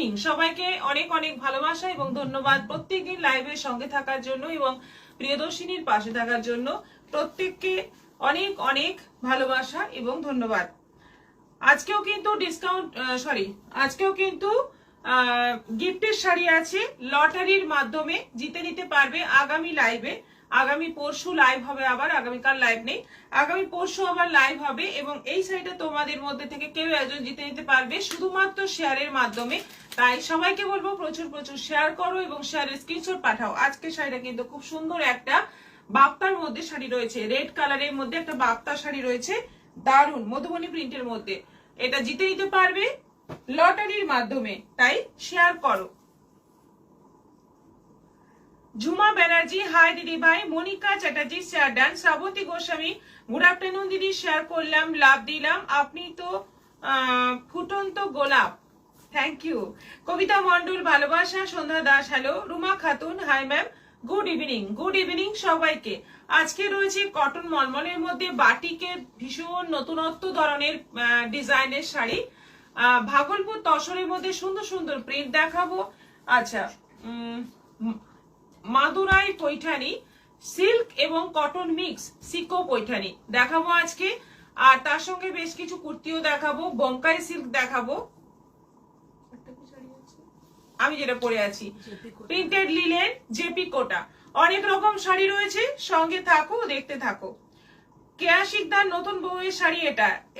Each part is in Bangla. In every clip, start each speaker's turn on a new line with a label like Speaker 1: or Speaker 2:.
Speaker 1: ইভিনিং। সবাইকে অনেক অনেক ভালোবাসা এবং ধন্যবাদ প্রত্যেকদিন লাইভের সঙ্গে থাকার জন্য এবং প্রিয়দর্শিনীর পাশে থাকার জন্য। প্রত্যেককে অনেক অনেক ভালোবাসা এবং ধন্যবাদ। আজকেও কিন্তু আজকেও কিন্তু গিফটের শাড়ি আছে, লটারির মাধ্যমে জিতে নিতে পারবে আগামী লাইভে। আগামী পরশু লাইভ হবে, আবার আগামীকাল লাইভ নেই, আগামী পরশু আবার লাইভ হবে এবং এই শাড়িটা তোমাদের মধ্যে থেকে কেউ একজন জিতে নিতে পারবে শুধুমাত্র শেয়ারের মাধ্যমে। তাই সবাইকে বলবো প্রচুর প্রচুর শেয়ার করো এবং শেয়ারের স্ক্রিনশট পাঠাও। আজকে শাড়িটা কিন্তু খুব সুন্দর একটা বাপ্তার মধ্যে শাড়ি রয়েছে, রেড কালারের মধ্যে একটা বাপ্তা শাড়ি রয়েছে, দারুন মধুবনী প্রিন্টের মধ্যে। এটা জিতে নিতে পারবে লটারির মাধ্যমে, তাই শেয়ার করো। ঝুমা ব্যানার্জি হাই দিদি ভাই। Monika Chatterjee share done. Srabanti Goswami good afternoon দিদি, শেয়ার করলাম, লাভ দিলাম, আপনি তো ফুটন্ত গোলাপ, থ্যাংক ইউ। কবিতা মন্ডল ভালোবাসা। Sandhya Das hello. Ruma Khatun hi ma'am, good evening. Good evening সবাইকে। আজকে রয়েছে কটন মলমলের মধ্যে বাটিকের ভীষণ নতুনত্ব ধরনের ডিজাইনের শাড়ি, ভাগলপুর তসরের মধ্যে সুন্দর সুন্দর প্রিন্ট দেখাবো। আচ্ছা, মাদুরাই পৈঠানি সিল্ক এবং কটন মিক্স সিকো পৈঠানি দেখাবো আজকে, আর তার সঙ্গে বেশ কিছু কুর্তিও দেখাবো, বঙ্কাই সিল্ক দেখাবো, আমি যেটা পরে আছি প্রিন্টেড লিলেন, জেপি কোটা, অনেক রকম শাড়ি রয়েছে, সঙ্গে থাকো, দেখতে থাকো। কেয়া শিকদার নতুন বউয়ের শাড়ি,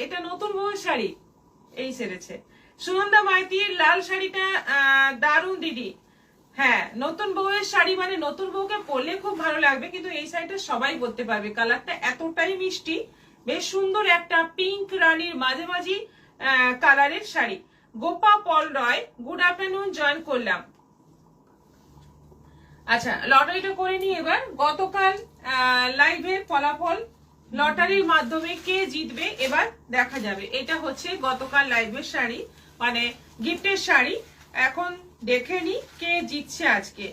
Speaker 1: এটা নতুন বউয়ের শাড়ি, এই সেরেছে। সুনন্দা মাইতির লাল শাড়িটা দারুন দিদি। হ্যাঁ, নতুন বউয়ের শাড়ি মানে নতুন বউকে পরলে খুব ভালো লাগবে, কিন্তু এই শাড়িটা সবাই পরতে পারবে। কালারটা এতটাই মিষ্টি, বেশ সুন্দর একটা পিঙ্ক রানীর মাঝামাঝি কালারের শাড়ি। গোপা পল রয় গুড আফটারনুন, জয়েন করলাম। আচ্ছা, লটারিটা করে নি এবার। গতকাল লাইভের ফলাফল লটারির মাধ্যমে কে জিতবে এবার দেখা যাবে। এটা হচ্ছে গতকাল লাইভের শাড়ি, মানে গিফটের শাড়ি। এখন দেখে নি কে জিতছে আজকে।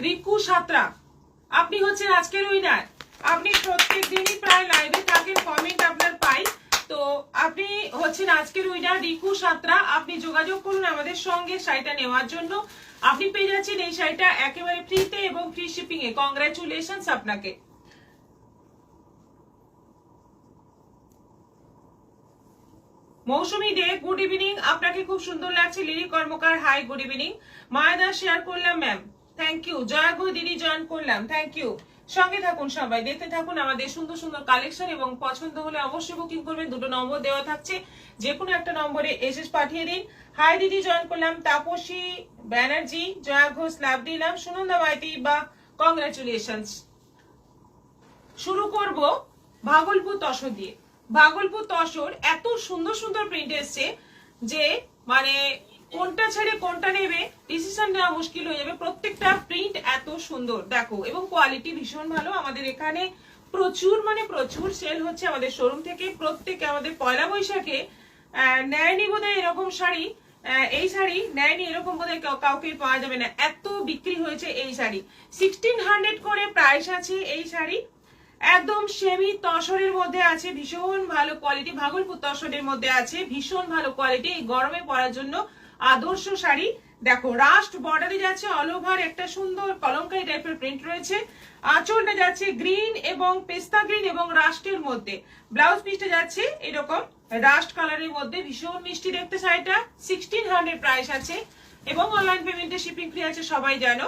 Speaker 1: রিকু সাতরা, আপনি হচ্ছেন আজকের উইনার। আপনি প্রত্যেক দিনই প্রায় লাইভে থাকেন, কমেন্ট আপনার পাই, তো আপনি হচ্ছেন আজকের উইনার রিকু সাতরা। আপনি যোগাযোগ করুন আমাদের সঙ্গে শাড়িটা নেওয়ার জন্য। আপনি পেয়ে যাচ্ছেন এই শাড়িটা একেবারে ফ্রিতে এবং ফ্রি শিপিং এ। কংগ্রাচুলেশনস আপনাকে। মৌসুমী দে গুড ইভিনিং, আপনাকে খুব সুন্দর লাগছে। লিলি কর্মকার হাই, গুড ইভিনিং। মায়াদা শেয়ার করলাম ম্যাম, থ্যাংক ইউ। জয়া গো দিদি জয়েন করলাম, থ্যাংক ইউ। সঙ্গে থাকুন সবাই, দেখতে থাকুন আমাদের সুন্দর সুন্দর কালেকশন এবং পছন্দ হলে অবশ্যই বুকিং করবেন। দুটো নম্বর দেওয়া থাকছে, যে কোনো একটা নম্বরে এসএস পাঠিয়ে দিন। হাই দিদি জয়েন করলাম। তাপসী ব্যানার্জি, জয়া ঘোষ লাভ দিলাম। সুনন্দা মাইতি বা কংগ্রাচুলেশনস। শুরু করব ভাগলপুর তসর দিয়ে। ভাগলপুর তসর এত সুন্দর সুন্দর প্রিন্ট এসছে যে মানে কোনটা ছেড়ে কোনটা নেবে ডিসিশন নেওয়া মুশকিল হয়ে যাবে। প্রত্যেকটা প্রিন্ট এত সুন্দর দেখো, এবং কোয়ালিটি ভীষণ ভালো। আমাদের এখানে প্রচুর মানে প্রচুর সেল হচ্ছে আমাদের শোরুম থেকে। প্রত্যেকে আমাদের পয়লা বৈশাখে নেয়নি বোধহয় এরকম শাড়ি, এই শাড়ি নেয়নি এরকম বোধহয় কাউকে পাওয়া যাবে না, এত বিক্রি হয়েছে এই শাড়ি। 1600 করে প্রাইস আছে এই শাড়ি। একদম সেমি তসরের মধ্যে আছে, ভীষণ ভালো কোয়ালিটি। ভাগলপুর তসরের মধ্যে আছে, ভীষণ ভালো কোয়ালিটি। এই গরমে পরার জন্য আদর্শ শাড়ি। দেখো, রাস্ট বর্ডারে যাচ্ছে অল ওভার একটা সুন্দর কলমকারী টাইপের প্রিন্ট রয়েছে। আঁচলটা যাচ্ছে গ্রিন এবং পেস্তা গ্রিন এবং রাস্টের মধ্যে। ব্লাউজ পিসটা যাচ্ছে এরকম রাস্ট কালারের মধ্যে, ভীষণ মিষ্টি দেখতে শাড়িটা। 1600 প্রাইস আছে এবং অনলাইন পেমেন্টে শিপিং ফ্রি আছে, সবাই জানো।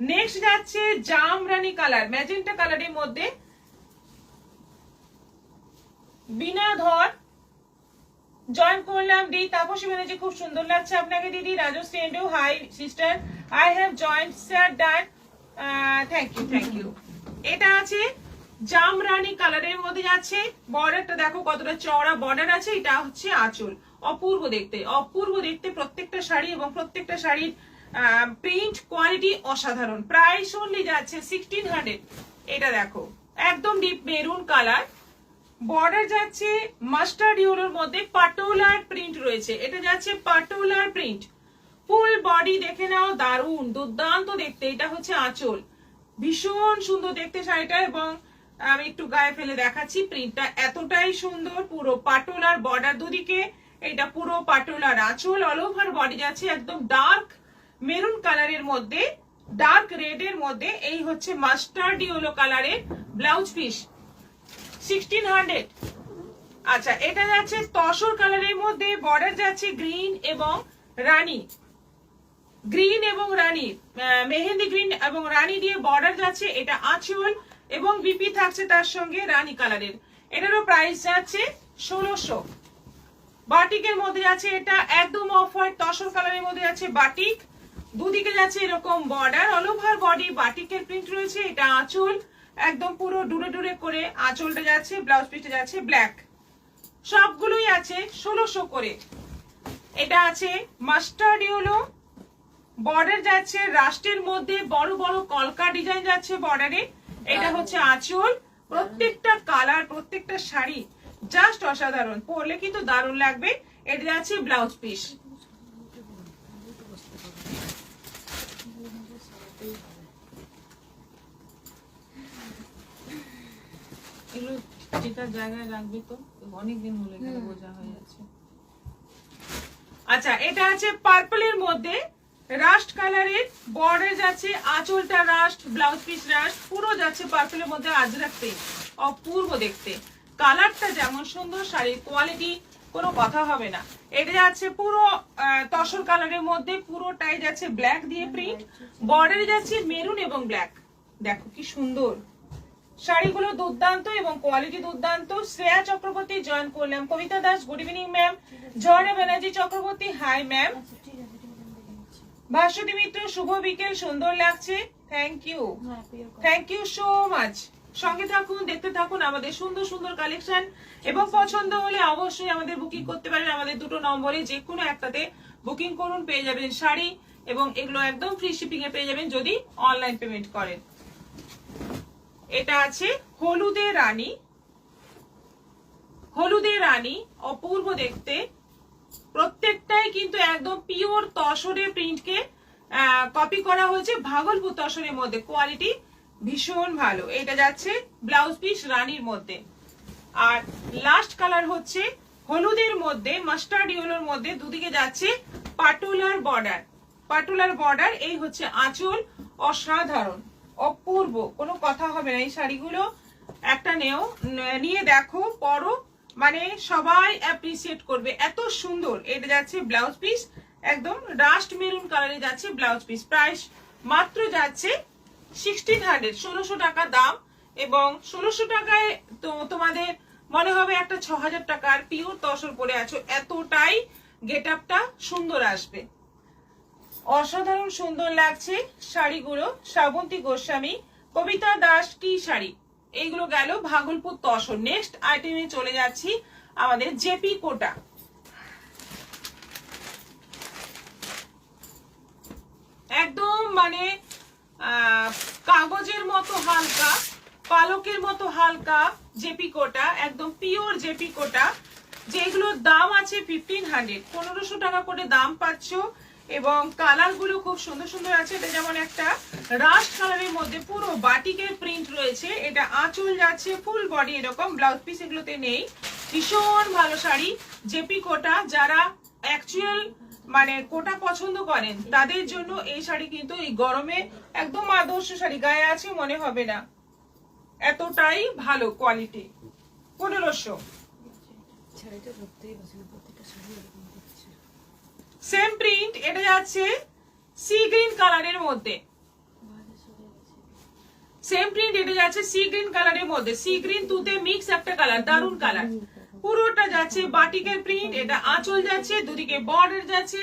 Speaker 1: নেক্সট যাচ্ছে জামরানি কালার, ম্যাজেন্টা কালারের মধ্যে। বিনা ধর জয়েন করলাম। দি তাপসী ব্যানার্জি খুব সুন্দর লাগছে আপনাকে দিদি। রাজশ্রী এন্ডো hi sister, I have joined sir done, thank you thank you. এটা আছে জামরানি কালারের মধ্যে যাচ্ছে। বর্ডারটা দেখো কতটা চওড়া বর্ডার আছে। এটা হচ্ছে আঁচল, অপূর্ব দেখতে, অপূর্ব দেখতে প্রত্যেকটা শাড়ি এবং প্রত্যেকটা শাড়ির প্রিন্ট কোয়ালিটি অসাধারণ। প্রাইস অনলি যাচ্ছে 1600। এটা দেখো একদম ডিপ মেরুন কালার, বর্ডার যাচ্ছে মাস্টার্ড ইয়েলোর মধ্যে পাটোলার প্রিন্ট রয়েছে, এটা যাচ্ছে পাটোলার প্রিন্ট। ফুল বডি দেখে নাও, দারুন দুর্দান্ত দেখতে। এটা হচ্ছে আঁচল, ভীষণ সুন্দর দেখতে শাড়িটা, এবং আমি একটু গায়ে ফেলে দেখাচ্ছি। প্রিন্টটা এতটাই সুন্দর, পুরো পাটোলার বর্ডার দুদিকে, এটা পুরো পাটোলার আঁচল। অল ওভার বডি যাচ্ছে একদম ডার্ক মেরুন কালারের মধ্যে, ডার্ক রেড এর মধ্যে। এই হচ্ছে মাস্টার্ড ইয়েলো কালারের ব্লাউজ পিস, 1600। আচ্ছা, এটা যাচ্ছে তসর কালারের মধ্যে, বর্ডার যাচ্ছে গ্রিন এবং রানী, গ্রিন এবং রানী, মেহেন্দি গ্রিন এবং রানী দিয়ে বর্ডার যাচ্ছে। এটা আঁচল এবং বিপি থাকছে তার সঙ্গে রানী কালারের। এটারও প্রাইস যাচ্ছে 1600। বাটিকের মধ্যে যাচ্ছে এটা একদম অফ হোয়াইট তসর কালারের মধ্যে যাচ্ছে বাটিক, দুদিকে যাচ্ছে এরকম বর্ডার, অল ওভার বডি বাটিকের প্রিন্ট রয়েছে। এটা আঁচল, একদম পুরো ডুরে ডুরে করে আঁচলটা যাচ্ছে, ব্লাউজ পিসটা যাচ্ছে ব্ল্যাক। সবগুলোই আছে 1600 করে। এটা আছে মাস্টার্ড ইয়েলো, বর্ডার যাচ্ছে রাস্টের মধ্যে, বড় বড় কলকা ডিজাইন যাচ্ছে বর্ডারে। এটা হচ্ছে আঁচল। প্রত্যেকটা কালার, প্রত্যেকটা শাড়ি জাস্ট অসাধারণ, পরলে কিন্তু দারুণ লাগবে। এটা যাচ্ছে ব্লাউজ পিস। এগুলো যেটা জায়গায় রাখবে তো অনেকদিন হলে বোঝা হয়ে যাচ্ছে। আচ্ছা, এটা আছে পার্পলের মধ্যে রাস্ট কালারের, বর্ডার যাচ্ছে আঁচলটা রাস্ট, ব্লাউজ পিস রাস্ট, পুরো যাচ্ছে পার্পলের মধ্যে আজরাক প্রিন্ট। অপূর্ব দেখতে, কালারটা যেমন সুন্দর, শাড়ির কোয়ালিটি কোনো কথা হবে না। এটা যাচ্ছে পুরো তসর কালারের মধ্যে, পুরোটাই যাচ্ছে ব্ল্যাক দিয়ে প্রিন্ট, বর্ডারে যাচ্ছে মেরুন এবং ব্ল্যাক। দেখো কি সুন্দর শাড়িগুলো, দুর্দান্ত এবং কোয়ালিটি দুর্দান্ত। শ্রেয়া চক্রবর্তী জয়েন করলাম, Kabita Das good evening ma'am, Jharna Banerjee Chakraborty hi ma'am, Bhaswati Mitra শুভ বিকেল, সুন্দর লাগছে, thank you, thank you so much. সঙ্গে থাকুন, দেখতে থাকুন আমাদের সুন্দর সুন্দর কালেকশন, এবং পছন্দ হলে অবশ্যই আমাদের বুকিং করতে পারেন। আমাদের দুটো নম্বরে যে কোনো একটাতে বুকিং করুন, পেয়ে যাবেন শাড়ি, এবং এগুলো একদম ফ্রি শিপিং এ পেয়ে যাবেন যদি অনলাইন পেমেন্ট করেন। এটা আছে হলুদে রানী, হলুদে রানী, অপূর্ব দেখতে। প্রত্যেকটাই কিন্তু একদম পিওর তসরের প্রিন্টকে কপি করা হয়েছে ভাগলপুর তসরের মধ্যে, কোয়ালিটি ভীষণ ভালো। এটা যাচ্ছে ব্লাউজ পিস রানীর মধ্যে। আর লাস্ট কালার হচ্ছে হলুদের মধ্যে মাস্টার্ড ইয়েলোর মধ্যে, দুদিকে যাচ্ছে পাটোলার বর্ডার, পাটোলার বর্ডার। এই হচ্ছে আঁচল, অসাধারণ অপূর্ব, কোনো কথা হবে না। এই শাড়িগুলো একটা নিয়ে দেখো, পরো, মানে সবাই অ্যাপ্রিসিয়েট করবে, এত সুন্দর। এটা যাচ্ছে ব্লাউজ পিস, একদম রাস্ট মেরুন কালারে যাচ্ছে ব্লাউজ পিস। প্রাইস মাত্র যাচ্ছে 1600, 1600 টাকা দাম। এবং 1600 টাকায় তো তোমাদের মনে হবে একটা 6000 টাকার পিওর তসর পরে আছো, এতটাই গেট আপটা সুন্দর আসবে। অসাধারণ সুন্দর লাগছে শাড়িগুলো। শ্রাবন্তী গোস্বামী, কবিতা দাস কি শাড়ি, এইগুলো গেল ভাগলপুর তসর। নেক্সট আইটেমে চলে যাচ্ছি আমাদের জেপি কোটা। একদম মানে কাগজের মতো হালকা, পালকের মতো হালকা জেপি কোটা, একদম পিওর জেপি কোটা, যেগুলোর দাম আছে 1500, 1500 টাকা করে দাম পাচ্ছ। এবং কালার গুলো খুব সুন্দর সুন্দর আছে। এটা যেমন একটা রাস্ট কালারের মধ্যে পুরো বাটিকের প্রিন্ট রয়েছে। এটা আঁচল যাচ্ছে ফুল বডি এরকম, ব্লাউজ পিস এগুলোতে নেই। ভীষণ ভালো শাড়ি জেপি কোটা। যারা অ্যাকচুয়াল মানে কোটা পছন্দ করেন তাদের জন্য এই শাড়ি কিন্তু এই গরমে একদম আদর্শ শাড়ি, গায়ে আছে মনে হবে না, এতটাই ভালো কোয়ালিটি। 1500। সেম প্রিন্ট, এটা যাচ্ছে সি গ্রিন কালারের মধ্যে, সেম প্রিন্ট, এটা যাচ্ছে সি গ্রিন কালারের মধ্যে, সি গ্রিন তুতে মিক্স একটা কালার, দারুন কালার। পুরোটা যাচ্ছে বাটিকের প্রিন্ট, এটা আঁচল যাচ্ছে, দুদিকে বর্ডার যাচ্ছে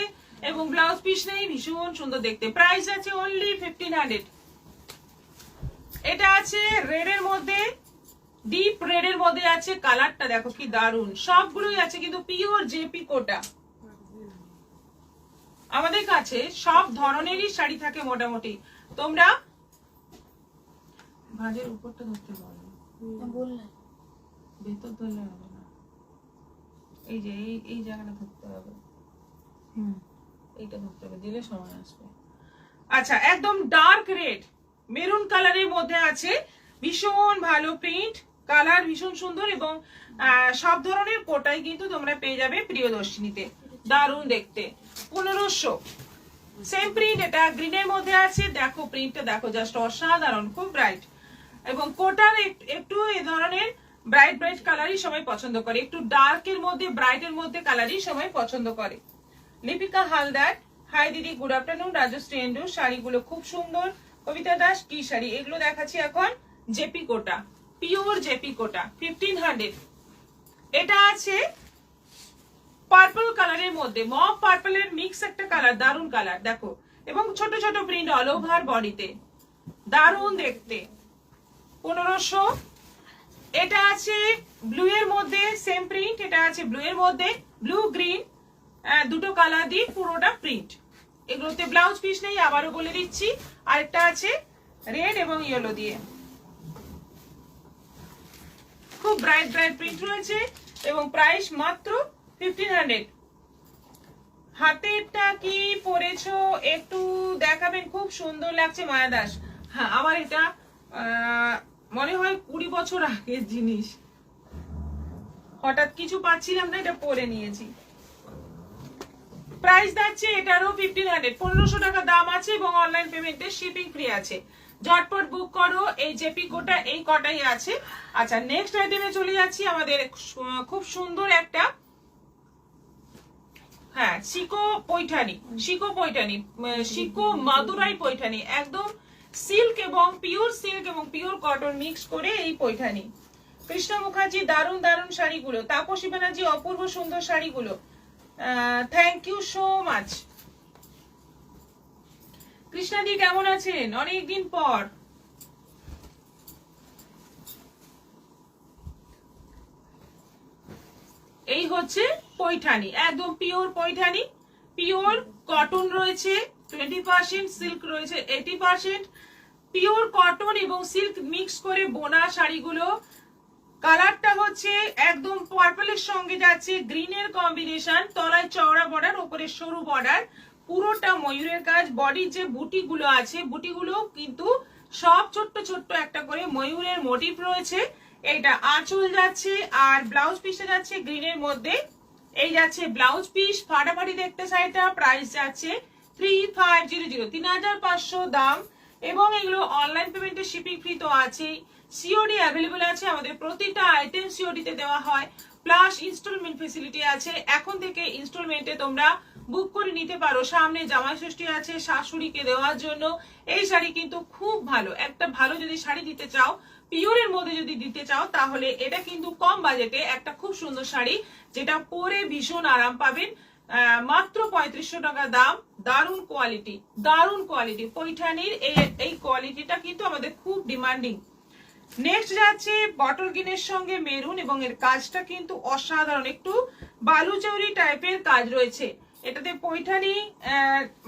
Speaker 1: এবং ব্লাউজ পিস নেই, ভীষণ সুন্দর দেখতে। প্রাইস আছে অনলি 1500। এটা আছে রেড এর মধ্যে, ডিপ রেড এর মধ্যে আছে, কালারটা দেখো কি দারুন। সবগুলোই আছে কিন্তু পিওর জেপি কোটা। আমাদের কাছে সব ধরনেরই শাড়ি থাকে মোটামুটি। তোমরা ভাঁজের উপরটা ধরতে পারো, ভেতর ধরলে হবে না, এই যে এই জায়গাটা ধরতে হবে, এইটা ধরতে হবে, দিলে সময় আসবে। আচ্ছা, একদম ডার্ক রেড মেরুন কালারের মধ্যে আছে, ভীষণ ভালো প্রিন্ট, কালার ভীষণ সুন্দর, এবং সব ধরনের কোটাই কিন্তু তোমরা পেয়ে যাবে প্রিয়দর্শিনীতে। দারুণ দেখতে, 1500। সেম প্রিন্ট, এটা গ্রিনের মধ্যে আছে, দেখো প্রিন্টটা দেখো, জাস্ট অসাধারণ, খুব ব্রাইট, এবং কোটার একটু এই ধরনের ব্রাইট ব্রাইট কালারই সবাই পছন্দ করে, একটু ডার্কের মধ্যে ব্রাইটের মধ্যে কালারই সবাই পছন্দ করে। লিপিকা হালদার, হাই দিদি, গুড আফটারনুন। রাজশ্রী এন্ডু, শাড়িগুলো খুব সুন্দর। কবিতা দাস, কি শাড়ি এগুলো দেখাচ্ছি এখন? জেপি কোটা, পিওর জেপি কোটা, 1500। এটা আছে পার্পল কালারের মধ্যে, মভ পার্পলের মিক্স একটা কালার, দারুন কালার দেখো, এবং ছোট ছোট প্রিন্ট অল ওভার বডিতে, দারুন দেখতে, 1500। এটা আছে ব্লু এর মধ্যে, সেম প্রিন্ট, এটা আছে ব্লু এর মধ্যে, ব্লু গ্রিন দুটো কালার দিয়ে পুরোটা প্রিন্ট। এগুলোতে ব্লাউজ পিস নেই, আবারও বলে দিচ্ছি। আরেকটা আছে রেড এবং ইয়েলো দিয়ে, খুব ব্রাইট ব্রাইট প্রিন্ট রয়েছে, এবং প্রাইস মাত্র 1500। হাতেরটা কি পরেছো একটু দেখাবেন, খুব সুন্দর লাগছে মায়া দাস। হ্যাঁ, আমার এটা মনে হয় 20 বছর আগের জিনিস, হঠাৎ কিছু পাচ্ছিলাম না, এটা পরে নিয়েছি। প্রাইস যাচ্ছে এটারও 1500, 1500 টাকা দাম আছে, এবং অনলাইন পেমেন্টে শিপিং ফ্রি আছে। ঝটপট বুক করো, এই জেপি কোটা এই কটাই আছে। আচ্ছা, নেক্সট আইটেমে চলে যাচ্ছি। আমাদের খুব সুন্দর একটা, হ্যাঁ, শিকো পৈঠানি, শিকো পৈঠানি, শিকো মাদুরাই পৈঠানি, একদম সিল্ক এবং পিওর কটন মিক্স করে এই পৈঠানি। কৃষ্ণ মুখার্জি, দারুন দারুন শাড়িগুলো। তাপসী ব্যানার্জি, অপূর্ব সুন্দর শাড়িগুলো, থ্যাংক ইউ সো মাচ। কৃষ্ণাদি কেমন আছেন? অনেকদিন পর। এই হচ্ছে পৈঠানি, একদম পিওর পৈঠানি, পিওর কটন রয়েছে 20%, সিল্ক রয়েছে 80%, পিওর কটন এবং সিল্ক মিক্স করে বোনা শাড়িগুলো। কালারটা হচ্ছে একদম পার্পলের সঙ্গে যাচ্ছে গ্রিনের কম্বিনেশন, তলায় চওড়া বর্ডার, উপরে সরু বর্ডার, পুরোটা ময়ূরের কাজ। বডির যে বুটিগুলো আছে, বুটিগুলো কিন্তু সব ছোট্ট ছোট্ট একটা করে ময়ূরের মোটিভ রয়েছে। এটা আঁচল যাচ্ছে, আর ব্লাউজ পিসটা যাচ্ছে গ্রিনের মধ্যে, এই যাচ্ছে ব্লাউজ পিস, ফাটাফাটি দেখতে শাড়িটা। প্রাইস যাচ্ছে 3500, 3500 দাম, এবং এগুলো অনলাইন পেমেন্টে শিপিং ফ্রি তো আছেই। সিওডি অ্যাভেলেবল আছে, আমাদের প্রতিটা আইটেম সিওডি তে দেওয়া হয়, প্লাস ইনস্টলমেন্ট ফেসিলিটি আছে। এখন থেকে ইনস্টলমেন্টে তোমরা বুক করে নিতে পারো, সামনে জামাই ষষ্ঠী আছে, শাশুড়িকে দেওয়ার জন্য এই শাড়ি কিন্তু খুব ভালো। একটা ভালো যদি শাড়ি দিতে চাও, পিওরের মধ্যে যদি দিতে চাও, তাহলে এটা কিন্তু কম বাজেটে একটা খুব সুন্দর শাড়ি, যেটা পরে ভীষণ আরাম পাবেন। মাত্র 3500 টাকা দাম, দারুণ কোয়ালিটি, দারুণ কোয়ালিটি। পৈঠানির এই কোয়ালিটিটা কিন্তু আমাদের খুব ডিমান্ডিং। নেক্সট যাচ্ছে বটল গ্রিনের সঙ্গে মেরুন, এবং এর কাজটা কিন্তু অসাধারণ, একটু বালুচৌরি টাইপের কাজ রয়েছে এটাতে। পৈঠানি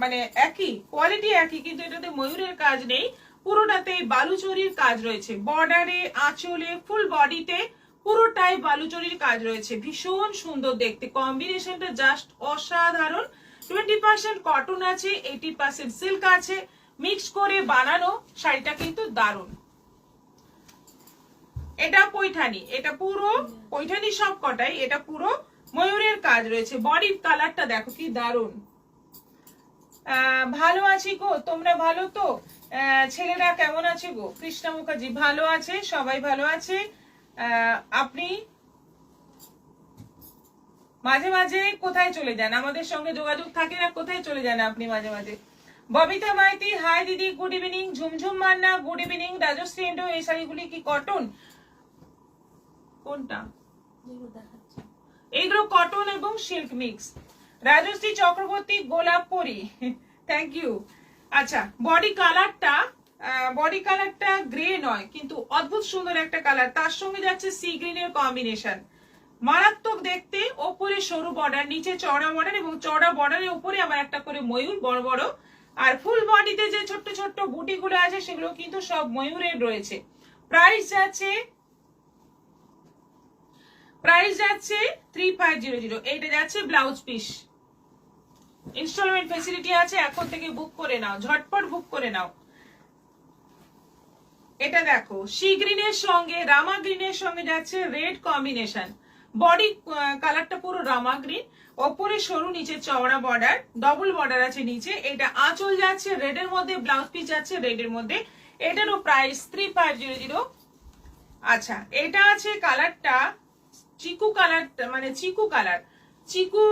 Speaker 1: মানে একই কোয়ালিটি একই, কিন্তু এটাতে ময়ূরের কাজ নেই, পুরোটাতে বালুচৌরির কাজ রয়েছে। বর্ডারে, আঁচলে, ফুল বডিতে পুরোটাই বালুচৌরির কাজ রয়েছে, ভীষণ সুন্দর দেখতে। কম্বিনেশনটা জাস্ট অসাধারণ। 20% কটন আছে, 80% সিল্ক আছে, মিক্স করে বানানো শাড়িটা কিন্তু দারুণ। এটা পৈঠানি, এটা পুরো পৈঠানি সব কটাই, এটা পুরো ময়ূরের কাজ রয়েছে। বডি কালারটা দেখো কি দারুণ। ভালো আছি গো, তোমরা ভালো তো? ছেলেরা কেমন আছে গো? কৃষ্ণা মুখার্জি, ভালো আছে, সবাই ভালো আছে। আপনি মাঝে মাঝে কোথায় চলে যান? আমাদের সঙ্গে যোগাযোগ থাকে না, কোথায় চলে যান আপনি মাঝে মাঝে? ববিতা মাইতি, হাই দিদি, good evening. Jhumjhum Manna, good evening. Rajashree Endo, এই শাড়িগুলি কি কটন? কোনটা? এইগুলো কটন এবং সিল্ক মিক্স। রাজশ্রী চক্রবর্তী, গোলাপ পরি, থ্যাংক ইউ। আচ্ছা, বডি কালারটা গ্রে নয়, কিন্তু অদ্ভুত সুন্দর একটা কালার, তার সঙ্গে যাচ্ছে সি গ্রিনের কম্বিনেশন, মারাত্মক দেখতে। ওপরে সরু বর্ডার, নিচে চওড়া বর্ডার, এবং চওড়া বর্ডারের উপরে আবার একটা করে ময়ূর বড় বড়, আর ফুল বডিতে যে ছোট্ট ছোট্ট বুটিগুলো আছে সেগুলো কিন্তু সব ময়ূরের রয়েছে। প্রাইস যাচ্ছে প্রাইস যাচ্ছে 3500। এইটা যাচ্ছে ব্লাউজ পিস, ইনস্টলমেন্ট ফেসিলিটি আছে, এখন থেকে বুক করে নাও, ঝটপট বুক করে নাও। এটা দেখো সি গ্রিনের সঙ্গে রামা গ্রিনের সঙ্গে যাচ্ছে রেড কম্বিনেশন, বডি কালারটা পুরো রামা গ্রিন, ওপরে সরু নিচে চওড়া বর্ডার, ডবল বর্ডার আছে নিচে। এটা আঁচল যাচ্ছে রেড এর মধ্যে, ব্লাউজ পিস যাচ্ছে রেড এর মধ্যে। এটারও প্রাইস 3500। আচ্ছা, এটা আছে কালারটা চিকু কালার, মানে চিকু কালার, চিকু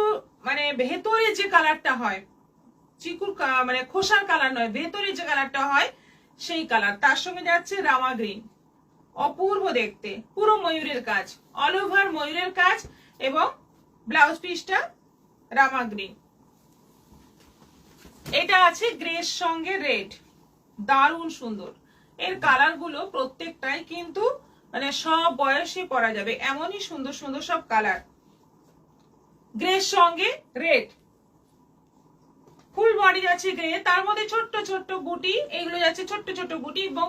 Speaker 1: মানে ভেতরে যে কালারটা হয়, চিকুর মানে খোসার কালার নয়, ভেতরে যে কালারটা হয় সেই কালার। তার সঙ্গে যাচ্ছে রামা গ্রিন, অপূর্ব দেখতে, পুরো ময়ূরের কাজ, অল ওভার ময়ূরের কাজ, এবং ব্লাউজ পিসটা রামা গ্রিন। এটা আছে গ্রের সঙ্গে রেড, দারুণ সুন্দর। এর কালার গুলো প্রত্যেকটাই কিন্তু মানে সব বয়সে পরা যাবে, এমনই সুন্দর সুন্দর সব কালার। গ্রের সঙ্গে রেড, ফুল বডি যাচ্ছে গ্রে, তার মধ্যে ছোট্ট ছোট্ট বুটি, এগুলো যাচ্ছে ছোট্ট ছোট্ট বুটি। এবং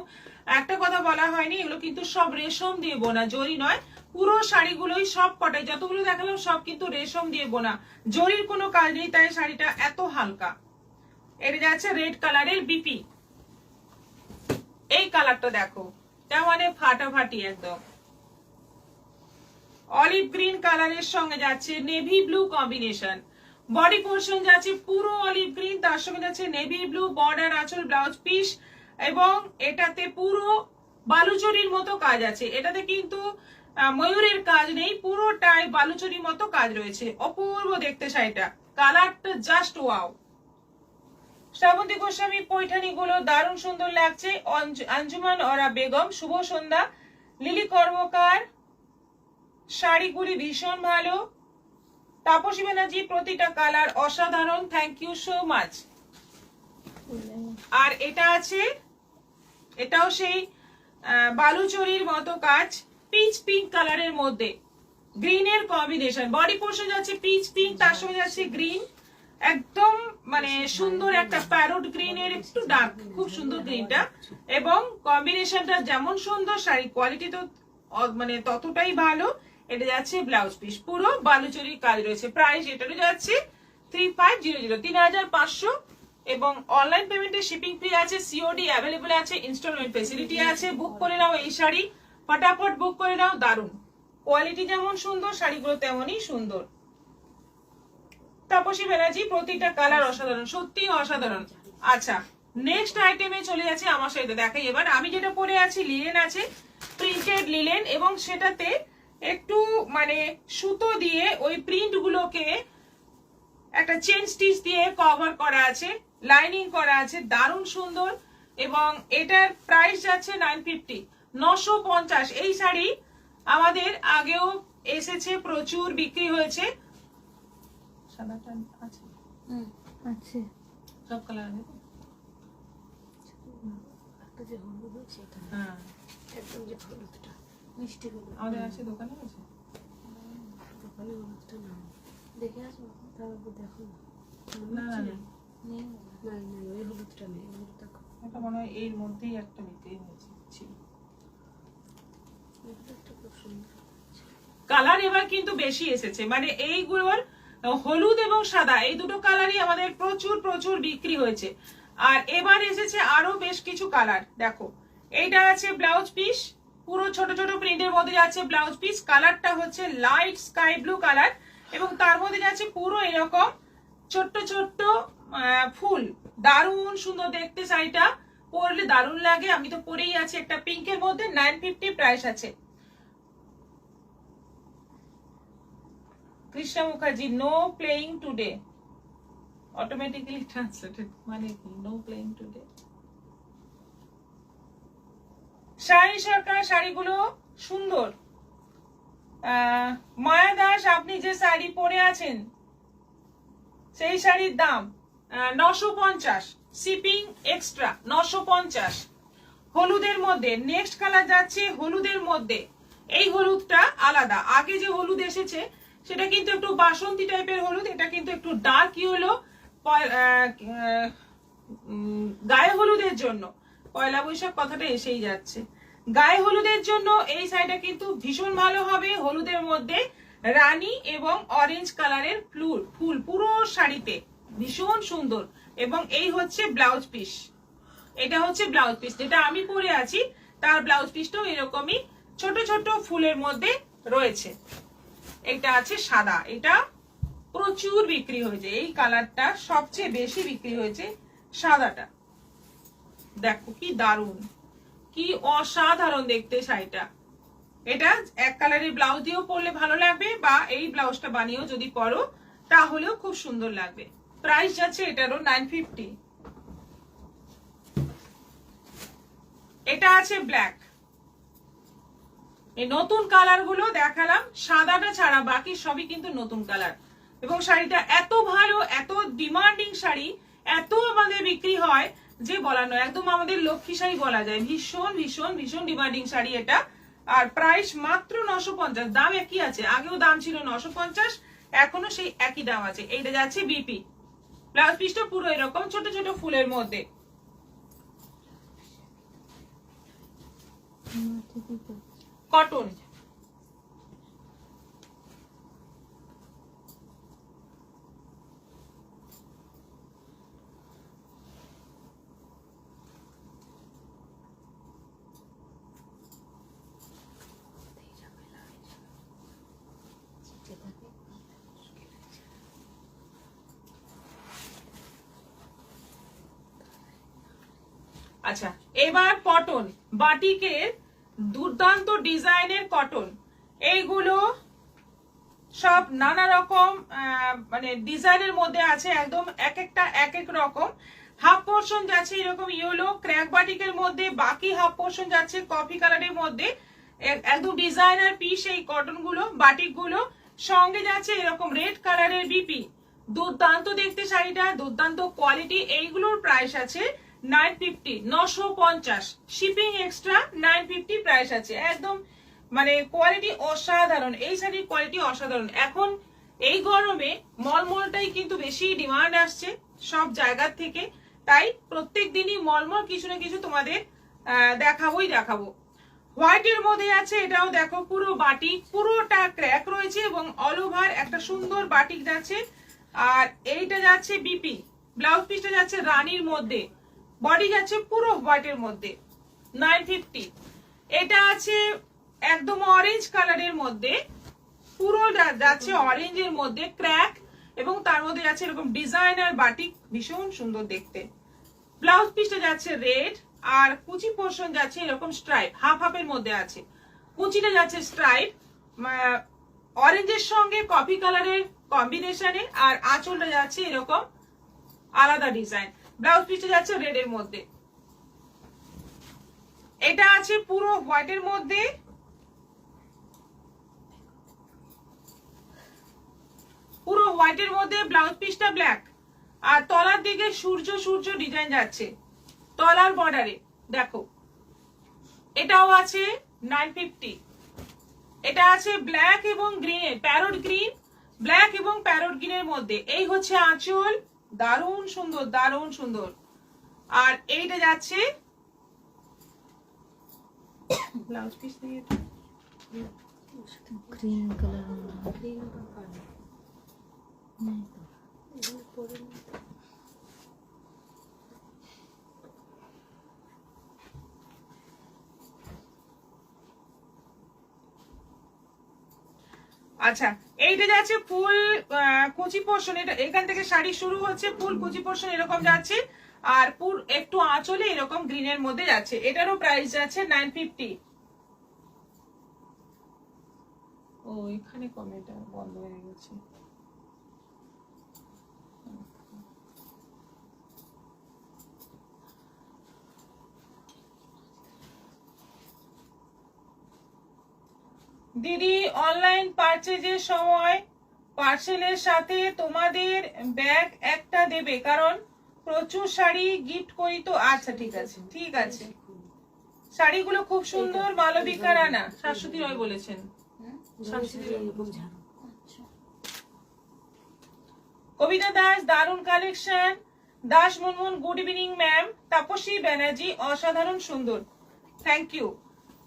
Speaker 1: একটা কথা বলা হয়নি, এগুলো কিন্তু সব রেশম দিয়ে বোনা, জরি নয়। পুরো শাড়িগুলোই সব কটাই যতগুলো দেখালাম সব কিন্তু রেশম দিয়ে বোনা, জরির কোনো কাজ নেই, তাই শাড়িটা এত হালকা। এটা যাচ্ছে রেড কালারের বিপি। এই কালারটা দেখো, এটা মানে ফাটাফাটি একদম। অলিভ গ্রিন কালারের সঙ্গে যাচ্ছে navy blue combination, body portion যাচ্ছে পুরো অলিভ গ্রিন, তার সঙ্গে যাচ্ছে নেভি ব্লু, বর্ডার, আঁচল, ব্লাউজ পিস, এবং এটাতে পুরো বালুচরির মতো কাজ আছে। এটাতে কিন্তু ময়ূরের কাজ নেই, পুরোটাই বালুচরির মতো কাজ রয়েছে, অপূর্ব দেখতে শাড়িটা, কালারটা জাস্ট ওয়াও। শ্রাবন্তী গোস্বামী পৈঠানি গুলো দারুণ সুন্দর লাগছে। আঞ্জুমান ওরা বেগম, শুভ সন্ধ্যা। লিলি কর্মকার শাড়িগুলি ভীষণ ভালো। তাপসী ব্যানার্জি, প্রতিটা কালার অসাধারণ, থ্যাংক ইউ সো মাচ। আর এটা আছে, এটাও সেই বালুচরির মতো কাজ, পিচ পিঙ্ক কালারের মধ্যে গ্রিনের কম্বিনেশন, বডি পোর্শন যাচ্ছে পিচ পিঙ্ক, তার সঙ্গে যাচ্ছে গ্রিন, একদম মানে সুন্দর একটা প্যারোট গ্রিনের একটু ডার্ক, খুব সুন্দর গ্রিনটা, এবং কম্বিনেশনটা যেমন সুন্দর, শাড়ি কোয়ালিটি তো মানে ততটাই ভালো। এটা যাচ্ছে ব্লাউজ পিস, পুরো বালুচরির কাজ রয়েছে। প্রাইস এটারও যাচ্ছে 3500, 3500, এবং অনলাইন পেমেন্টে শিপিং ফ্রি আছে, সিওডি অ্যাভেলেবল আছে, ইনস্টলমেন্ট ফেসিলিটি আছে। বুক করে নাও এই শাড়ি, ফটাফট বুক করে নাও, দারুন কোয়ালিটি, যেমন সুন্দর শাড়িগুলো তেমনই সুন্দর। তাপসী ব্যানার্জি, প্রতিটা কালার অসাধারণ, সত্যি অসাধারণ। আচ্ছা, নেক্সট আইটেমে চলে যাচ্ছে, আমার সাথে দেখাই এবার। আমি যেটা পরে আছি লিলেন আছে, প্রিন্টেড লিলেন, এবং সেটাতে একটু মানে সুতো দিয়ে ওই প্রিন্ট গুলোকে একটা চেন স্টিচ দিয়ে কভার করা আছে, লাইনিং করা আছে, দারুণ সুন্দর। এবং এটার প্রাইস যাচ্ছে 950, 950। এই শাড়ি আমাদের আগেও এসেছে, প্রচুর বিক্রি হয়েছে। সাদাটা আছে,
Speaker 2: আছে
Speaker 1: সব কালার আছে,
Speaker 2: একটা যে হলুদ সেটা,
Speaker 1: হ্যাঁ
Speaker 2: একদম যে হলুদটা মিষ্টি হলুদ
Speaker 1: আমাদের আছে, দোকানে আছে।
Speaker 2: দোকানে হলুদটা না দেখে আসবো, তারপর দেখো
Speaker 1: না না
Speaker 2: নেই, নাই নাই ওই হলুদটা নেই, হলুদ দেখো,
Speaker 1: এটা মনে হয় এর মধ্যেই একটা বিক্রি হয়েছে, ছিল।
Speaker 2: হলুদটা খুব সুন্দর
Speaker 1: কালার এবার কিন্তু বেশি এসেছে, মানে এইগুলোর হলুদ এবং সাদা এই দুটো কালারই আমাদের প্রচুর প্রচুর বিক্রি হয়েছে। আর এবার এসেছে আরো বেশ কিছু কালার, দেখো এইটা আছে ব্লাউজ পিস, পুরো ছোট ছোট প্রিন্টের মধ্যে যাচ্ছে ব্লাউজ পিস, কালারটা হচ্ছে লাইট স্কাই ব্লু কালার, এবং তার মধ্যে যাচ্ছে পুরো এরকম ছোট্ট ছোট্ট ফুল, দারুণ সুন্দর দেখতে, শাড়িটা পরলে দারুণ লাগে। আমি তো পরেই আছি একটা পিঙ্কের মধ্যে, 950 প্রাইস আছে। Krishna Mukherjee, no playing today, automatically translated, মানে কি no playing today. Shari Sarkar, শাড়িগুলো সুন্দর। মায়া দাস, আপনি যে শাড়ি পরে আছেন সেই শাড়ির দাম 950, শিপিং এক্সট্রা 950। হলুদের মধ্যে নেক্সট কালার যাচ্ছে, হলুদের মধ্যে এই হলুদটা আলাদা, আগে যে হলুদ এসেছে সেটা কিন্তু একটু বাসন্তী টাইপের হলুদ, এটা কিন্তু একটু ডার্ক ইয়েলো, গায়ে হলুদের জন্য পয়লা বৈশাখ কথাটা এসেই যাচ্ছে, গায়ে হলুদের জন্য এই শাড়িটা কিন্তু ভীষণ ভালো হবে। হলুদের মধ্যে রানী এবং অরেঞ্জ কালারের ফুল পুরো শাড়িতে ভীষণ সুন্দর। এবং এই হচ্ছে ব্লাউজ পিস, এটা হচ্ছে ব্লাউজ পিস যেটা আমি পরে আছি, তার ব্লাউজ পিসটাও এরকমই ছোট ছোট ফুলের মধ্যে রয়েছে। এটা আছে সাদা, এটা প্রচুর বিক্রি হয়েছে, এই কালারটা সবচেয়ে বেশি বিক্রি হয়েছে সাদাটা। দেখো কি দারুণ, কি অসাধারণ দেখতে শাড়িটা। এটা এক কালারের ব্লাউজ দিয়েও পরলে ভালো লাগবে, বা এই ব্লাউজটা বানিয়েও যদি পরো তাহলেও খুব সুন্দর লাগবে। প্রাইস যাচ্ছে এটারও 950। এটা আছে ব্ল্যাক। এই নতুন কালার গুলো দেখালাম, সাদাটা ছাড়া বাকি সবই কিন্তু নতুন কালার। এবং শাড়িটা এত ভালো, এত ডিমান্ডিং শাড়ি, এত আমাদের বিক্রি হয় যে বলার নয়, একদম আমাদের লক্ষ্মী শাড়ি বলা যায়। ভীষণ ভীষণ ভীষণ ডিমান্ডিং শাড়ি এটা। আর প্রাইস মাত্র 950। দাম একই আছে, আগেও দাম ছিল 950, এখনো সেই একই দাম আছে। এইটা যাচ্ছে বিপি। ব্লাউজ পিসটা পুরো এরকম ছোট ছোট ফুলের মধ্যে। কটন। আচ্ছা, এবার কটন, বাটিকের দুর্দান্ত ডিজাইনের কটন। এইগুলো সব নানা রকম মানে ডিজাইনের মধ্যে আছে, একদম এক একটা এক এক রকম। হাফ পোর্শন যাচ্ছে এরকম ইয়েলো ক্র্যাক বাটিকের মধ্যে, বাকি হাফ পোর্শন যাচ্ছে কফি কালারের মধ্যে। একদম ডিজাইনার পিস এই কটন গুলো, বাটিক গুলো। সঙ্গে যাচ্ছে এরকম রেড কালারের বিপি। দুর্দান্ত দেখতে শাড়িটা, দুর্দান্ত কোয়ালিটি। এইগুলোর প্রাইস আছে 950, 950। শিপিং এক্সট্রা 950 প্রাইস আছে। একদম মানে কোয়ালিটি অসাধারণ, এই শাড়ির কোয়ালিটি অসাধারণ। এখন এই গরমে মলমলটাই কিন্তু বেশি ডিমান্ড আসছে সব জায়গার থেকে, তাই প্রত্যেক দিনই মলমল কিছু না কিছু তোমাদের দেখাবো। হোয়াইটের মধ্যে আছে, এটাও দেখো পুরো বাটিক, পুরোটা ক্র্যাক রয়েছে এবং অল ওভার একটা সুন্দর বাটিক যাচ্ছে। আর এইটা যাচ্ছে বিপি। ব্লাউজ পিসটা যাচ্ছে রানীর মধ্যে, বডি যাচ্ছে পুরো হোয়াইটের মধ্যে 950। এটা আছে একদম অরেঞ্জ কালারের মধ্যে, পুরো যাচ্ছে অরেঞ্জের মধ্যে ক্র্যাক, এবং তার মধ্যে যাচ্ছে এরকম ডিজাইনার বাটিক, ভীষণ সুন্দর দেখতে। ব্লাউজ পিসটা যাচ্ছে রেড, আর কুচি পোর্শন যাচ্ছে এরকম স্ট্রাইপ, হাফ হাফের মধ্যে আছে। কুচিটা যাচ্ছে স্ট্রাইপ অরেঞ্জের সঙ্গে কফি কালারের কম্বিনেশনে, আর আঁচলটা যাচ্ছে এরকম আলাদা ডিজাইন। ব্লাউজ পিসটা যাচ্ছে রেড এর মধ্যে। এটা আছে পুরো হোয়াইটের মধ্যে, পুরো হোয়াইটের মধ্যে ব্লাউজ পিসটা ব্ল্যাক, আর তলার দিকে সূর্য সূর্য ডিজাইন যাচ্ছে তলার বর্ডারে। দেখো এটাও আছে 950। এটা আছে ব্ল্যাক এবং গ্রিনের, প্যারট গ্রিন, ব্ল্যাক এবং প্যারট গ্রিনের মধ্যে। এই হচ্ছে আঁচল, দারুণ সুন্দর দারুণ সুন্দর। আর এইটা যাচ্ছে ব্লাউজ পিস দিয়ে
Speaker 2: গ্রিন কালার, গ্রিন কালার নেই তো পরে।
Speaker 1: আচ্ছা, এইটা যাচ্ছে ফুল কুচি পোর্শন। এটা এখান থেকে শাড়ি শুরু হচ্ছে, ফুল কুচি পোর্শন এরকম যাচ্ছে, আর একটু আঁচলে এরকম গ্রিনের মধ্যে যাচ্ছে। এটারও প্রাইস যাচ্ছে 950। ও এখানে কম, এটা বন্ধ হয়ে গেছে। দিদি, অনলাইন পারচেজের সময় পার্সেলের সাথে তোমাদের ব্যাগ একটা দেবে, কারণ প্রচুর শাড়ি গিফট করি তো। আচ্ছা ঠিক আছে ঠিক আছে। শাড়িগুলো খুব সুন্দর, মালবিকা রানা, শাশ্বতী রয় বলেছেন। কবিতা দাস, দারুণ collection. Das Munmun, good evening ma'am. Tapasi Banerjee, অসাধারণ সুন্দর, থ্যাংক ইউ।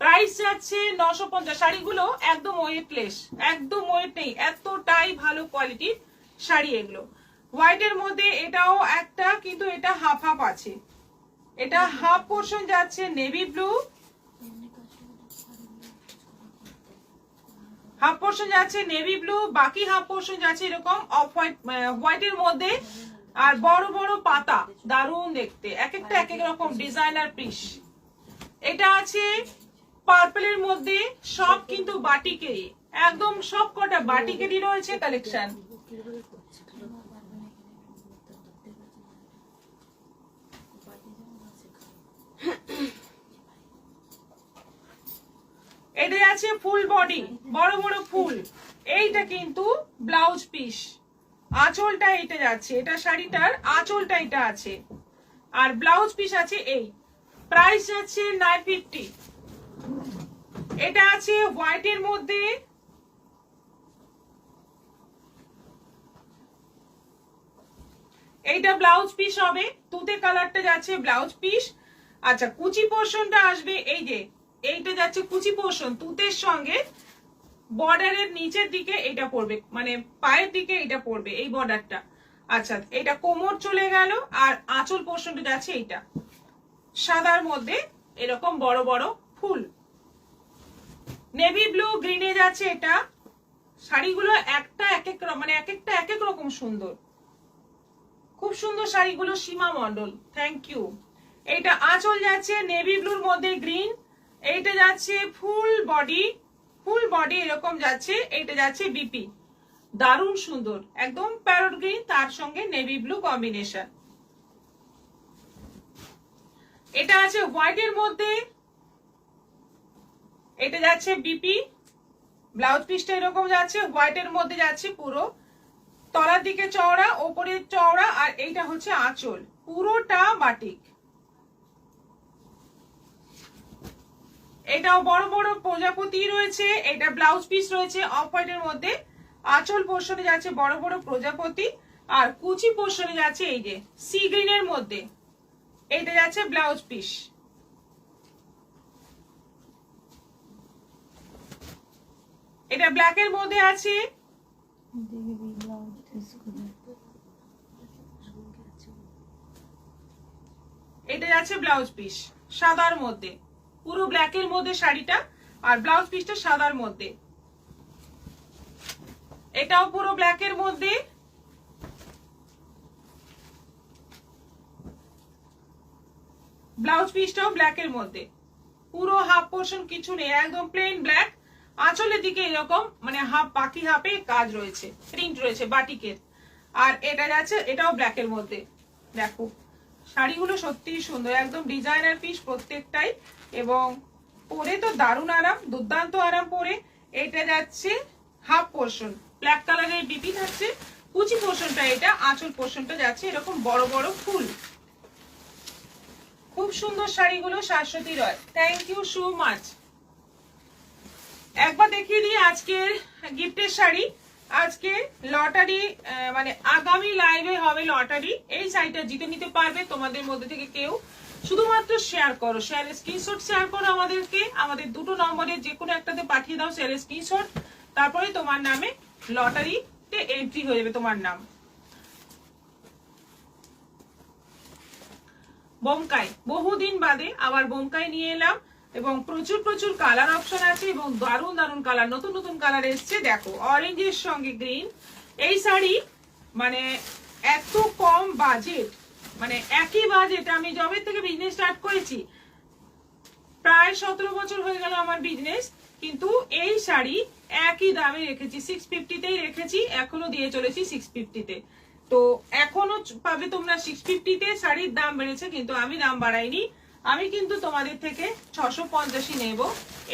Speaker 1: প্রাইস যাচ্ছে 950। শাড়িগুলো একদম ওয়েটলেস, একদম ওয়েট নেই, এতটাই ভালো কোয়ালিটির শাড়ি এগুলো। হোয়াইটের মধ্যে এটাও একটা, কিন্তু এটা হাফ হাফ আছে। এটা হাফ পোর্শন যাচ্ছে নেভি ব্লু, হাফ পোর্শন যাচ্ছে নেভি ব্লু, বাকি হাফ পোর্শন যাচ্ছে এরকম অফ হোয়াইট, হোয়াইটের মধ্যে। আর বড় বড় পাতা, দারুণ দেখতে, এক একটা এক এক রকম ডিজাইনার পিস। এটা আছে পার্পলের মধ্যে, সব কিন্তু বাটিকেরই, একদম সব কটা বাটিকেরই রয়েছে কালেকশন। এটা আছে ফুল বডি, বড় বড় ফুল। এইটা কিন্তু ব্লাউজ পিস, আঁচলটা এটা যাচ্ছে, এটা শাড়িটার আঁচলটা এটা আছে, আর ব্লাউজ পিস আছে এই। প্রাইস যাচ্ছে 950। এটা আছে হোয়াইটের মধ্যে, এইটা ব্লাউজ পিস হবে, তুতে কালারটা যাচ্ছে ব্লাউজ পিস। আচ্ছা, কুচি পোর্শনটা আসবে এই যে, এইটা যাচ্ছে কুচি পোর্শন তুতের সঙ্গে, বর্ডারের নিচের দিকে এটা পড়বে, মানে পায়ের দিকে এটা পড়বে এই বর্ডারটা। আচ্ছা, এটা কোমর চলে গেল, আর আঁচল পোর্শনটা যাচ্ছে এইটা সাদার মধ্যে এরকম বড় বড় ফুল। নেভি ব্লু গ্রিনে যাচ্ছে এটা। শাড়িগুলো একটা এক এক, মানে এক একটা এক এক রকম সুন্দর, খুব সুন্দর শাড়িগুলো। সীমা মন্ডল, থ্যাংক ইউ। এইটা আঁচল যাচ্ছে নেভি ব্লুর মধ্যে গ্রিন, এইটা যাচ্ছে ফুল বডি, ফুল বডি এরকম যাচ্ছে, এইটা যাচ্ছে বিপি, দারুণ সুন্দর, একদম প্যারট গ্রিন তার সঙ্গে নেভি ব্লু কম্বিনেশন। এটা আছে হোয়াইটের মধ্যে, এটা যাচ্ছে বিপি, ব্লাউজ পিসটা এরকম যাচ্ছে, হোয়াইটের মধ্যে যাচ্ছে পুরো, তলার দিকে চওড়া, ওপরে চওড়া, আর এইটা হচ্ছে আঁচল, পুরোটা বাটিক। এটাও বড় বড় প্রজাপতি রয়েছে, এটা ব্লাউজ পিস রয়েছে অফ হোয়াইটের মধ্যে, আঁচল পোর্শনে যাচ্ছে বড় বড় প্রজাপতি, আর কুচি পোর্শনে যাচ্ছে এই যে সি গ্রিনের মধ্যে, এইটা যাচ্ছে ব্লাউজ পিস। এটা ব্ল্যাকের মধ্যে আছে, এটা যাচ্ছে ব্লাউজ পিস সাদার মধ্যে, পুরো ব্ল্যাকের মধ্যে শাড়িটা, আর ব্লাউজ পিসটা সাদার মধ্যে। এটাও পুরো ব্ল্যাকের মধ্যে, ব্লাউজ পিসটাও ব্ল্যাকের মধ্যে, পুরো হাফ পোর্শন কিছু নেই, একদম প্লেন ব্ল্যাক। আঁচলের দিকে এরকম মানে হাফ, বাকি হাফে কাজ রয়েছে, প্রিন্ট রয়েছে বাটিকের। আর এটা যাচ্ছে, এটাও ব্ল্যাকের মধ্যে। দেখো শাড়িগুলো সত্যি সুন্দর, একদম ডিজাইনার পিস প্রত্যেকটাই, এবং পরে তো দারুণ আরাম, দুর্দান্ত আরাম পরে। এটা যাচ্ছে হাফ পোর্শন, ব্ল্যাক কালারের বিপি থাকছে, কুচি পোর্শনটা এটা, আঁচল পোর্শনটা যাচ্ছে এরকম বড় বড় ফুল। খুব সুন্দর শাড়িগুলো, শাশ্বতী রয়, থ্যাংক ইউ সো মাচ। একবার দেখিয়ে দিই আজকের গিফটের শাড়ি। আজকে লটারি, মানে আগামী লাইভে হবে লটারি, এই শাড়িটা জিতে নিতে পারবে তোমাদের মধ্যে থেকে কেউ। শুধুমাত্র শেয়ার করো, শেয়ারের স্ক্রিনশট শেয়ার করো আমাদেরকে, আমাদের দুটো নম্বরে যে কোনো একটাতে পাঠিয়ে দাও শেয়ারের স্ক্রিনশট, তারপরে তোমার নামে লটারিতে এন্ট্রি হয়ে যাবে তোমার নাম। বোমকাই, বহুদিন বাদে আবার বোমকাই নিয়ে এলাম, এবং প্রচুর প্রচুর কালার অপশন আছে, এবং দারুণ দারুণ কালার, নতুন নতুন কালার এসছে। দেখো অরেঞ্জের সঙ্গে গ্রিন, এই শাড়ি মানে এত কম বাজেট, মানে একই বাজেট। আমি যবে থেকে বিজনেস স্টার্ট করেছি, প্রায় 17 বছর হয়ে গেল আমার বিজনেস, কিন্তু এই শাড়ি একই দামে রেখেছি, 650তেই রেখেছি, এখনো দিয়ে চলেছি 650তে। তো এখনো পাবে তোমরা 650তে, শাড়ির দাম বেড়েছে কিন্তু আমি দাম বাড়াইনি, আমি কিন্তু তোমাদের থেকে 650 নেব।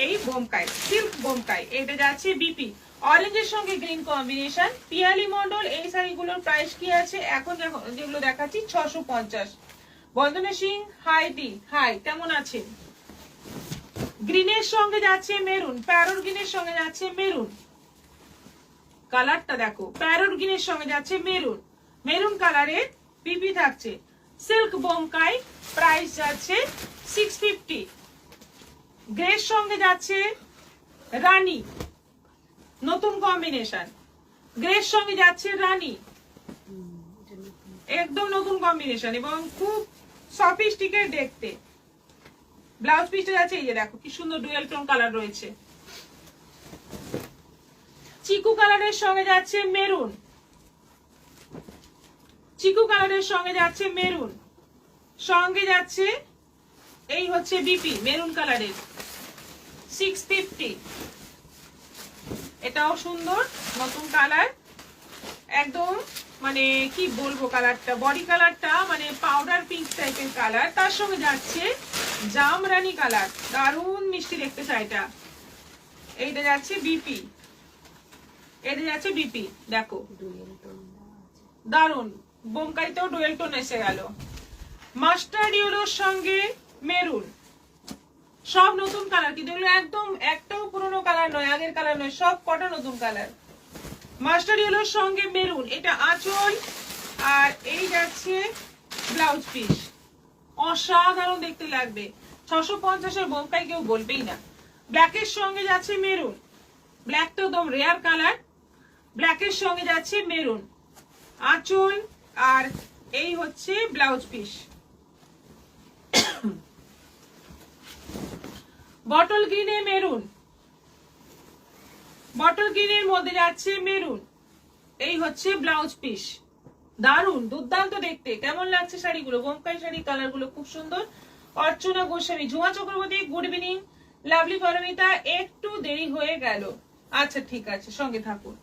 Speaker 1: এই বোমকাই, সিল্ক বোমকাই, এটা যাচ্ছে বিপি, অরেঞ্জের সঙ্গে গ্রিন কম্বিনেশন। পিয়ালি মন্ডল, এই শাড়িগুলোর প্রাইস কি আছে এখন যেগুলো দেখাচ্ছি 650। বন্দনা সিং, হাই দি, হাই, কেমন আছেন? গ্রিনের সঙ্গে যাচ্ছে মেরুন, প্যারট গ্রিনের সঙ্গে যাচ্ছে মেরুন, কালারটা দেখো, প্যারট গ্রিনের সঙ্গে যাচ্ছে মেরুন, মেরুন কালারের পিপি থাকছে। সিল্ক বোমকাই, প্রাইস যাচ্ছে 650। গ্রের সঙ্গে যাচ্ছে রানী, নতুন কম্বিনেশন। গ্রের সঙ্গে যাচ্ছে রানী, একদম নতুন কম্বিনেশন এবং খুব সফিস্টিকেট দেখতে। ব্লাউজ পিসটা যাচ্ছে এই যে দেখো কি সুন্দর ডুয়েল টোন কালার রয়েছে। চিকু কালারের সঙ্গে যাচ্ছে মেরুন, চিকু কালারের সঙ্গে যাচ্ছে মেরুন, সঙ্গে যাচ্ছে এই হচ্ছে বিপি মেরুন কালারের 650। এটাও সুন্দর নতুন কালার, একদম মানে কি বলবো কালারটা, বডি কালারটা মানে পাউডার পিঙ্ক টাইপের কালার, তার সঙ্গে যাচ্ছে জামরানি কালার, দারুণ মিষ্টি দেখতে শাড়িটা। এইটা যাচ্ছে বিপি, এটা যাচ্ছে বিপি, দেখো দারুণ বোমকাইতেও ডুয়েল টোন এসে গেল। মাস্টার্ড ইয়েলোর সঙ্গে মেরুন, সব নতুন কালার, কিন্তু এগুলো একদম একটাও পুরনো কালার নয়, আগের কালার নয়, সব কটা নতুন কালার। মাস্টার্ড ইয়েলোর সঙ্গে মেরুন, এটা আঁচল আর এই যাচ্ছে ব্লাউজ পিস, অসাধারণ দেখতে লাগবে। 650-এর বোমকাই কেউ বলবেই না। ব্ল্যাকের সঙ্গে যাচ্ছে মেরুন, ব্ল্যাক তো একদম রেয়ার কালার, ব্ল্যাকের সঙ্গে যাচ্ছে মেরুন, আঁচল আর এই হচ্ছে ব্লাউজ পিস। বটল গ্রিনে মেরুন, বটল গ্রিনের মধ্যে যাচ্ছে মেরুন, এই হচ্ছে ব্লাউজ পিস, দারুন দুর্দান্ত দেখতে। কেমন লাগছে শাড়িগুলো? বোমকাই শাড়ি কালার গুলো খুব সুন্দর। Archana Goswami, Jhuma Chakraborty, good evening. Lovely Paromita, একটু দেরি হয়ে গেল, আচ্ছা ঠিক আছে, সঙ্গে থাকুন।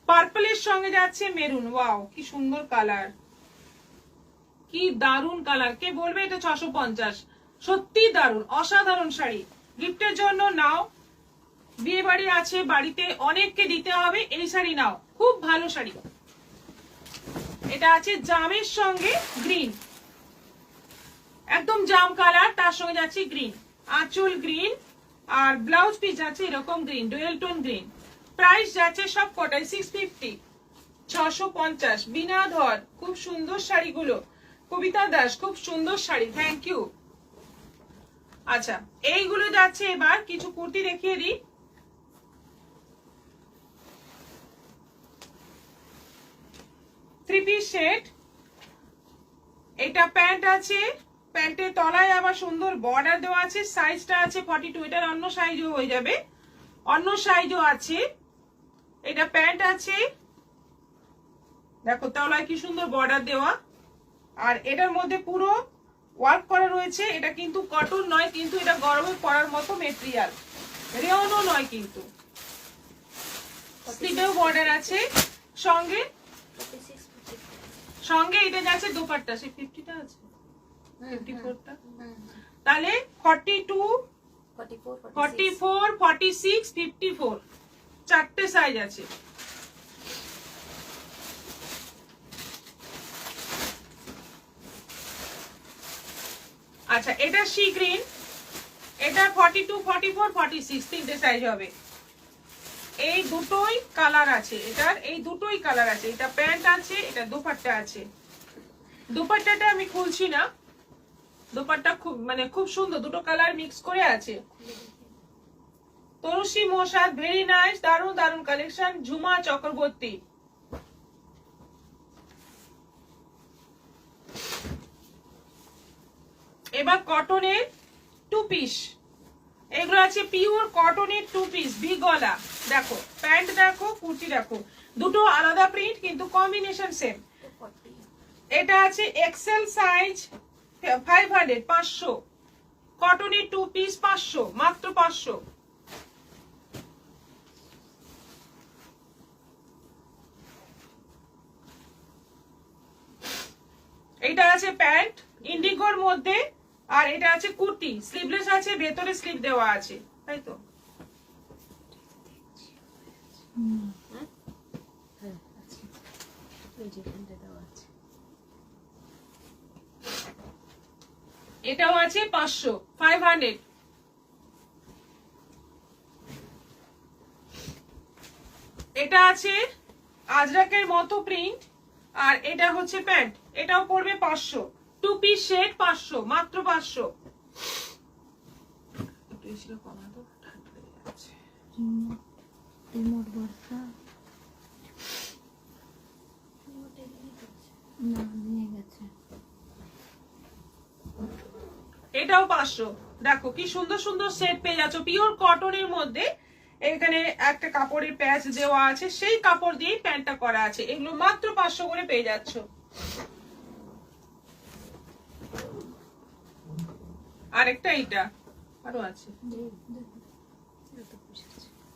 Speaker 1: পার্পলের সঙ্গে যাচ্ছে মেরুন, ওয়াও কি সুন্দর কালার, কি দারুন কালার, কে বলবে এটা 650? সত্যি দারুন, অসাধারণ শাড়ি। গিফটের জন্য নাও, বিয়ে বাড়ি আছে, বাড়িতে অনেককে দিতে হবে, এই শাড়ি নাও, খুব ভালো শাড়ি। এটা আছে জামের সঙ্গে গ্রিন, একদম জাম কালার, তার সঙ্গে যাচ্ছে গ্রিন, আঁচল গ্রিন আর ব্লাউজ পিস যাচ্ছে এরকম green, dual tone green. Price যাচ্ছে সব কটাই 650, 650। বিনা ধর, খুব সুন্দর শাড়িগুলো। কবিতা দাস, খুব সুন্দর শাড়ি, থ্যাংক ইউ। আচ্ছা এইগুলো যাচ্ছে, এবার কিছু কুর্তি দেখিয়ে দিই। থ্রি পিস সেট, এটা প্যান্ট আছে, প্যান্টের তলায় আবার সুন্দর বর্ডার দেওয়া আছে, সাইজটা আছে 42, এটার অন্য সাইজও হয়ে যাবে, অন্য সাইজও আছে। এটা প্যান্ট আছে, দেখো তলায় কি সুন্দর বর্ডার দেওয়া, আর এটার মধ্যে পুরো ওয়ার্ক করা রয়েছে। এটা কিন্তু কটন নয়, কিন্তু এটা গরমে পরার মতো মেটেরিয়াল, রেয়নও নয় কিন্তু। স্লিভেও বর্ডার আছে, সঙ্গে সঙ্গে এটা যাচ্ছে দোপাট্টা, সে 50টা আছে, 54টা, তাহলে 42, 44, 46, 54, চারটে সাইজ আছে। আচ্ছা এটা সি গ্রিন, এটা 42, 44, 46, তিনটে সাইজ হবে। এই দুটোই কালার আছে, এটার এই দুটোই কালার আছে। এটা প্যান্ট আছে, এটা দোপাট্টা আছে। দোপাট্টাটা আমি খুলছি না, দোপাট্টা খুব মানে খুব সুন্দর, দুটো কালার মিক্স করে আছে। তরুষি মোশাদ, ভেরি নাইস, দারুন দারুন কালেকশন। ঝুমা চক্রবর্তী, এবার কটনের টু পিস, এগুলো আছে পিওর কটনের টু পিস, ভি গলা। দেখো প্যান্ট দেখো, কুর্তি দেখো, দুটো আলাদা প্রিন্ট কিন্তু কম্বিনেশন সেম। এটা আছে এক্সেল সাইজ 500, 500, কটনের টু পিস 500, মাত্র 500। এটা আছে প্যান্ট ইন্ডিগোর মধ্যে, আর এটা আছে কুর্তি, স্লিভলেস আছে, ভেতরে স্লিভ দেওয়া আছে, তাই তো? এটাও আছে 500, 500। এটা আছে আজরাকের মতো প্রিন্ট, আর এটা হচ্ছে প্যান্ট, এটাও পড়বে 500। টু পিস সেট 500, মাত্র 500। বেশিটা কমাতো, ঠান্ডা লেগে যাচ্ছে।
Speaker 2: রিমোট বর্ষা না নিয়ে গেছে।
Speaker 1: এটাও 500। দেখো কি সুন্দর সুন্দর সেট পেয়ে যাচ্ছ পিওর কটনের মধ্যে। এখানে একটা কাপড়ের প্যাচ দেওয়া আছে, সেই কাপড় দিয়ে প্যান্টটা করা আছে। এগুলো মাত্র 500 করে পেয়ে যাচ্ছ। আরেকটা এটা আরো আছে।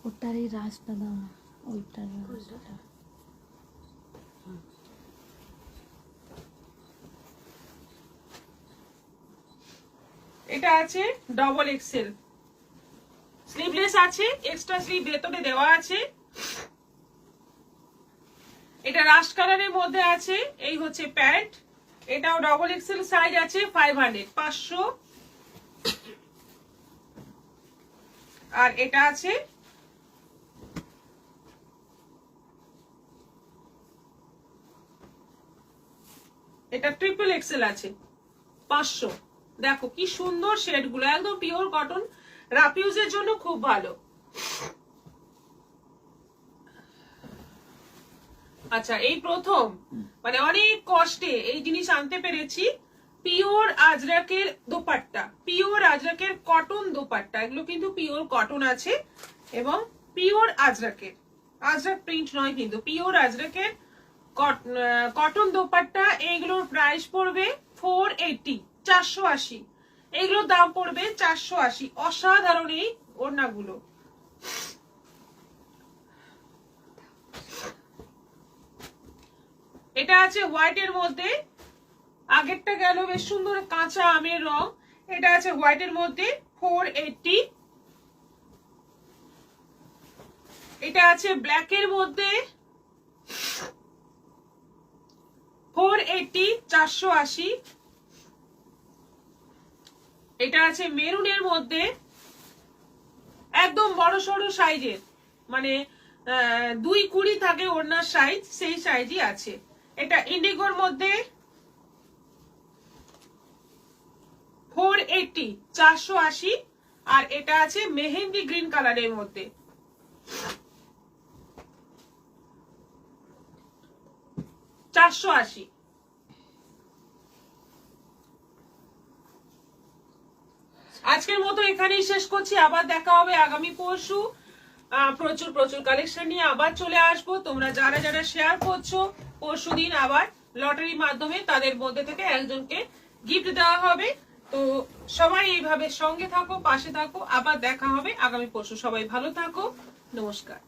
Speaker 2: ওটার এই রাস্তা দাও না, ওইটার রাস্তা।
Speaker 1: এটা আছে ডবল এক্সেল, স্লিভলেস আছে, এক্সট্রা স্লিভ ভেতরে দেওয়া আছে। এটা রাস্ট কালারের মধ্যে আছে। এই হচ্ছে প্যান্ট, এটাও ডবল এক্সেল সাইজ আছে 500 500। আর এটা আছে এটা ট্রিপল এক্সেল আছে 500। দেখো কি সুন্দর শেড গুলো, একদম পিওর কটন, রাফ ইউজের জন্য খুব ভালো। আচ্ছা এই প্রথম মানে অনেক কষ্টে এই জিনিস আনতে পেরেছি। পিওর আজরাকের দোপাট্টা, পিওর আজরাকের কটন দোপাট্টা, এগুলো কিন্তু পিওর কটন আছে এবং পিওর আজরাকের, আজরাক প্রিন্ট নয় কিন্তু পিওর আজরাকের কটন দোপাট্টা। এইগুলোর প্রাইস পড়বে 480 480। এইগুলোর দাম পড়বে 480। অসাধারণ এই ওড়নাগুলো। এটা আছে হোয়াইটের মধ্যে, আগেরটা গেল বেশ সুন্দর কাঁচা আমের রং। এটা আছে হোয়াইটের মধ্যে 480। এটা আছে ব্ল্যাকের মধ্যে 480 480। এটা আছে মেরুনের মধ্যে, একদম বড় সড়ো সাইজের, মানে 220 থাকে ওড়নার সাইজ, সেই সাইজই আছে। এটা ইন্ডিগোর মধ্যে 480 480। আর এটা আছে মেহেন্দি গ্রিন কালারের মধ্যে, $480। আজকের মতো এখানেই শেষ করছি, আবার দেখা হবে আগামী পরশু। প্রচুর প্রচুর কালেকশন নিয়ে আবার চলে আসবো। তোমরা যারা যারা শেয়ার করছো, পরশুদিন আবার লটারির মাধ্যমে তাদের মধ্যে থেকে একজনকে গিফট দেওয়া হবে। তো সবাই এইভাবে সঙ্গে থাকো, পাশে থাকো। আবার দেখা হবে আগামী পরশু। সবাই ভালো থাকো, নমস্কার।